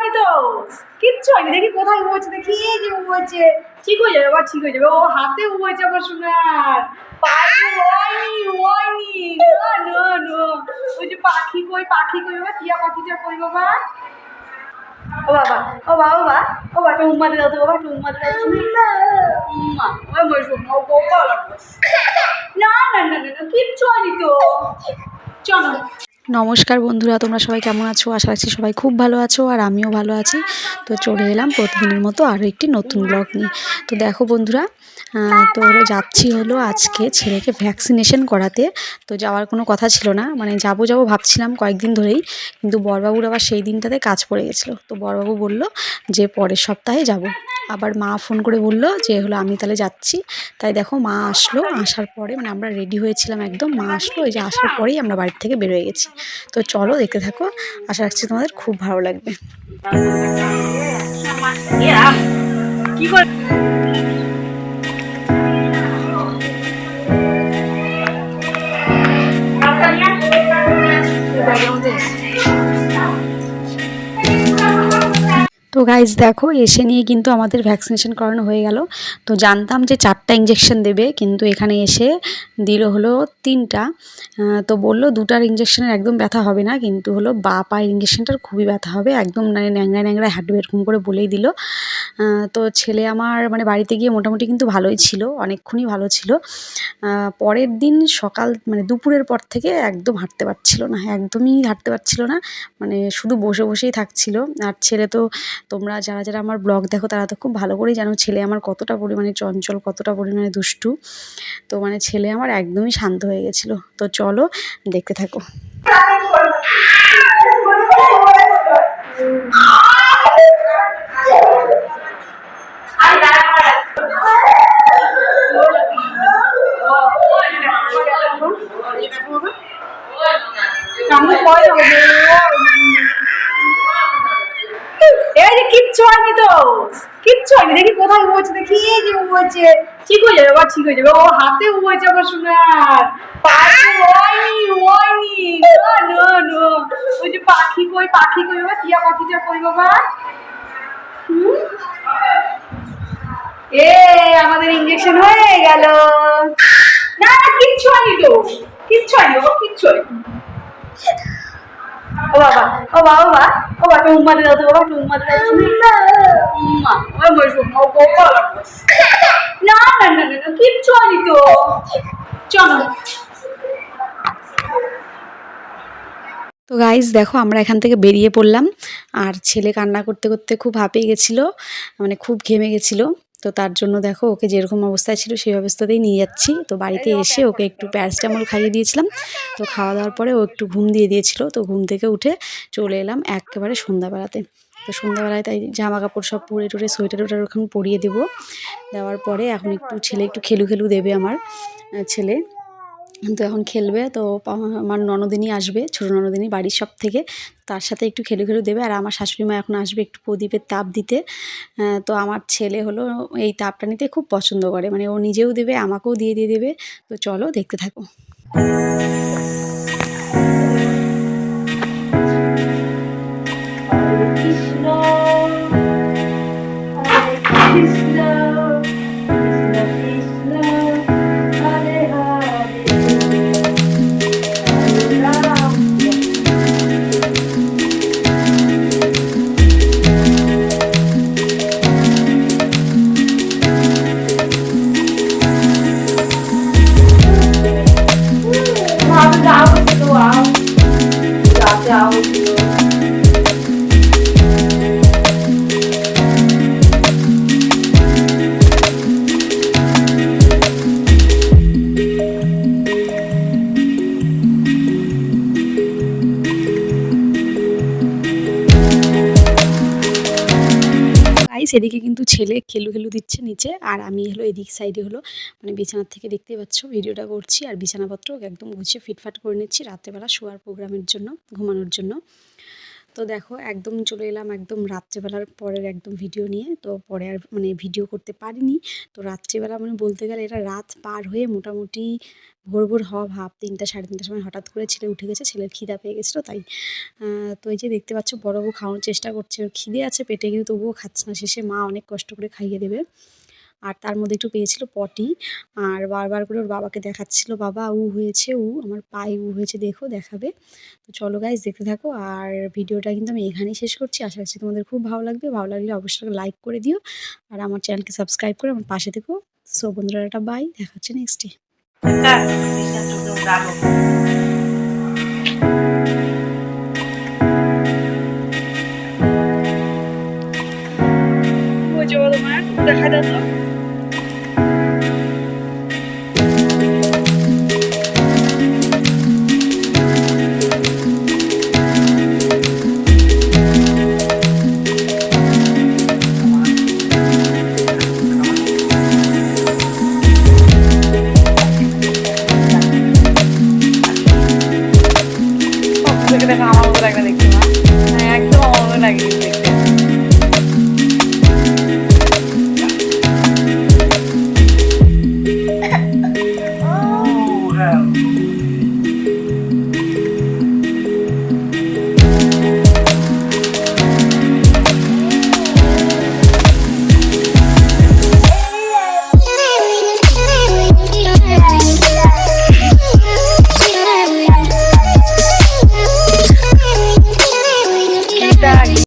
হয়নি তো, কিচ্ছু হয়নি। দেখি কোথায় উবছে, দেখি এই যে উবছে। ঠিক হয়ে যাবে, আবার ঠিক হয়ে যাবে। ও হাতে উবছে আমার সোনার, পায়ে হয়নি। না না না, ওই যে পাখি কই, পাখি কই বাবা, টিয়া পাখিটা কই বাবা। ও বাবা, ও বাবা, ও বাবা, ও বাবা, একটা উম্মাতে দাও তো বাবা, একটা উম্মাতে দাও তো। উম্মা, ওই বসবো, ও গোপাল লাগবে। না না না না, কিচ্ছু হয়নি তো, চলো। নমস্কার বন্ধুরা, তোমরা সবাই কেমন আছো? আশা রাখছি সবাই খুব ভালো আছো, আর আমিও ভালো আছি। তো চলে এলাম প্রতিদিনের মতো আরও একটি নতুন ব্লগ নিয়ে। তো দেখো বন্ধুরা, তো যাচ্ছি আজকে ছেলেকে ভ্যাকসিনেশন করাতে। তো যাওয়ার কোনো কথা ছিল না, মানে যাবো ভাবছিলাম কয়েকদিন ধরেই, কিন্তু বড়বাবুর আবার সেই দিনটাতে কাজ পড়ে গেছিলো। তো বড়বাবু বলল যে পরের সপ্তাহে যাব। আবার মা ফোন করে বললো যে আমি তাহলে যাচ্ছি। তাই দেখো মা আসলো, আসার পরে মানে আমরা রেডি হয়েছিলাম একদম, মা আসলো, ওই যে আসার পরেই আমরা বাড়ি থেকে বেরোয় গেছি। তো চলো দেখতে থাকো, আশা রাখছি তোমাদের খুব ভালো লাগবে। কি করে তো গাইজ দেখো, এসে নিয়ে কিন্তু আমাদের ভ্যাকসিনেশন করানো হয়ে গেল। তো জানতাম যে 4টা ইঞ্জেকশন দেবে, কিন্তু এখানে এসে দিল 3টা। তো বললো 2টার ইঞ্জেকশনের একদম ব্যথা হবে না, কিন্তু বাঁ পায়ের ইঞ্জেকশনটার খুবই ব্যথা হবে, একদম মানে ন্যাংরা ন্যাংরা হাঁটবে এরকম করে বলেই দিল। তো ছেলে আমার মানে বাড়িতে গিয়ে মোটামুটি কিন্তু ভালোই ছিল, অনেকক্ষণই ভালো ছিল। পরের দিন সকাল মানে দুপুরের পর থেকে একদম হাঁটতে পারছিল না, একদমই হাঁটতে পারছিল না, মানে শুধু বসে বসেই থাকছিল। আর ছেলে তো, তোমরা যারা যারা আমার ব্লগ দেখো তারা তো খুব ভালো করেই জানো ছেলে আমার কতটা পরিমাণে চঞ্চল, কতটা পরিমাণে দুষ্টু। তো মানে ছেলে আমার একদমই শান্ত হয়ে গেছিলো। তো চলো দেখতে থাকো। কিচ্ছু হয়নি তো, কিচ্ছু হয়নি। দেখি কোথায় উবছে, দেখি এই যে উবছে। ঠিক হয়ে যাবে, আবার ঠিক হয়ে যাবে। ও হাতে উবছে আমার সোনার, পায়ে হয়নি। না না না, ওই যে পাখি কই, পাখি কই বাবা, টিয়া পাখিটা কই বাবা। এ আমাদের ইঞ্জেকশন হয়ে গেল। না না, কিচ্ছু হয়নি তো, কিচ্ছু হয়নি, ও কিচ্ছু হয়নি। ও বাবা, ও বাবা, ও বাবা, ও বাবা, একটা উম্মাতে দাও তো বাবা, একটা উম্মাতে দাও তো। উম্মা, ওই বসবো, ও গোপাল লাগবে। না না না না, কিচ্ছু হয়নি তো, চলো। তো গাইজ দেখো, আমরা এখান থেকে বেরিয়ে পড়লাম, আর ছেলে কান্না করতে করতে খুব হাঁপিয়ে গেছিলো, মানে খুব ঘেমে গেছিলো। তো তার জন্য দেখো ওকে যেরকম অবস্থায় ছিল সেই অবস্থাতেই নিয়ে যাচ্ছি। তো বাড়িতে এসে ওকে একটু প্যারাসিটামল খাইয়ে দিয়েছিলাম। তো খাওয়া দাওয়ার পরে ও একটু ঘুম দিয়ে দিয়েছিল। তো ঘুম থেকে উঠে চলে এলাম একেবারে সন্ধ্যাবেলাতে। তো সন্ধ্যাবেলায় তাই জামা কাপড় সব পরে টরে সোয়েটার ওটার ওখানে পরিয়ে দেবো। দেওয়ার পরে এখন ছেলে একটু খেলু দেবে আমার ছেলে। তো এখন খেলবে। তো আমার ননদিনী আসবে, ছোটো ননদিনী বাড়ির সব থেকে, তার সাথে একটু খেলু দেবে। আর আমার শাশুড়ি মা এখন আসবে একটু প্রদীপের তাপ দিতে। তো আমার ছেলে এই তাপটা নিতে খুব পছন্দ করে, মানে ও নিজেও দেবে, আমাকেও দিয়ে দেবে। তো চলো দেখতে থাকো। কৃষ্ণ কৃষ্ণ কৃষ্ণ হরে হরে রাম। এদিকে কিন্তু ছেলে খেলু দিচ্ছে নিচে, আর আমি এদিক সাইডে মানে বিছানার থেকে দেখতেই পাচ্ছ ভিডিওটা করছি, আর বিছানাপত্র একদম গুছিয়ে ফিটফাট করে নিচ্ছি রাত্রেবেলা শোয়ার প্রোগ্রামের জন্য, ঘুমানোর জন্য। তো দেখো একদম চলে এলাম একদম রাত্রেবেলার পরের একদম ভিডিও নিয়ে। তো পরে আর মানে ভিডিও করতে পারিনি। তো রাত্রিবেলা মানে বলতে গেলে এটা রাত পার হয়ে মোটামুটি ভোর ভোর হওয়া ভাব ৩টা ৩:৩০ সময় হঠাৎ করে ছেলে উঠে গেছে, ছেলের খিদা পেয়ে গেছিলো তাই। তো এই যে দেখতে পাচ্ছ বড় বউ খাওয়ানোর চেষ্টা করছে, ওর খিদে আছে পেটে কিন্তু তবুও খাচ্ছে না, শেষে মা অনেক কষ্ট করে খাইয়ে দেবে। আর তার মধ্যে একটু পেয়েছিল পটি, আর বারবার করে ওর বাবাকে দেখাচ্ছিল, বাবা উ হয়েছে, উ আমার পায়ে উ হয়েছে দেখো দেখাবে। তো চলো গাইজ দেখতে থাকো, আর ভিডিওটা কিন্তু আমি এখানেই শেষ করছি। আশা করছি তোমাদের খুব ভালো লাগবে, ভালো লাগলে অবশ্যই লাইক করে দিও আর আমার চ্যানেলকে সাবস্ক্রাইব করে আমার পাশে থেকো। সো বন্ধুরা একটা বাই, দেখা হচ্ছে নেক্সটে। তোমার দেখা যাচ্ছে দেখা আমার মতো লাগে না দেখতে, মা একদম আমার মতো লাগে দেখতে।